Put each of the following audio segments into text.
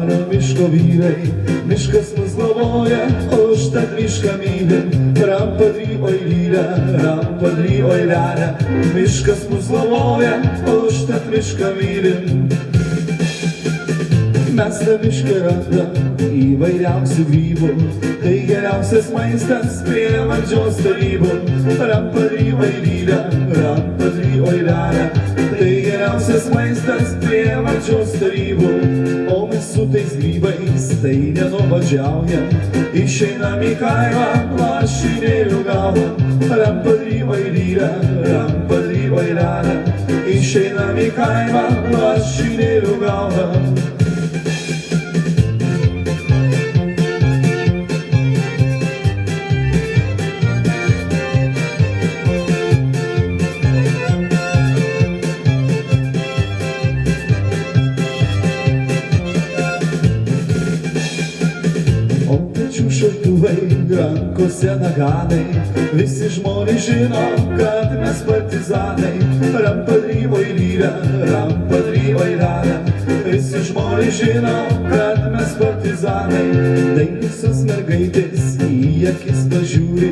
daro miško vyrai, miškas mus globoja, užtat mišką mylim. Rampadry oi lyra, rampadry oi lara, miškas mus globoja, užtat mišką mylim. Mes tą mišką randam įvairiausių grybų, tai geriausias maistas prie valdžios tarybų. Rampadry oi lyra, rampadry oi lara, tai geriausias maistas prie valdžios tarybų. O mes su tais grybais tai nenuobodžiaujam, išeinam į kaimą, lašinėlių gaunam. Rampadry oi lyra, rampadry oi lara, išeinam į kaimą, lašinėlių gaunam. Šautuvai, rankose naganai, visi žmonės žino, kad mes partizanai. Rampadry oi lyra, rampadry oi lara, visi žmonės žino, kad mes partizanai. Dailiosios mergaitės į akis pažiūri,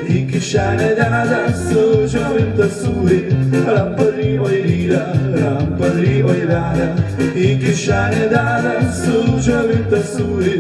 į kišenę deda sudžiovintą sūrį. Rampadry oi lyra, rampadry oi lara, į kišenę deda sudžiovintą sūrį.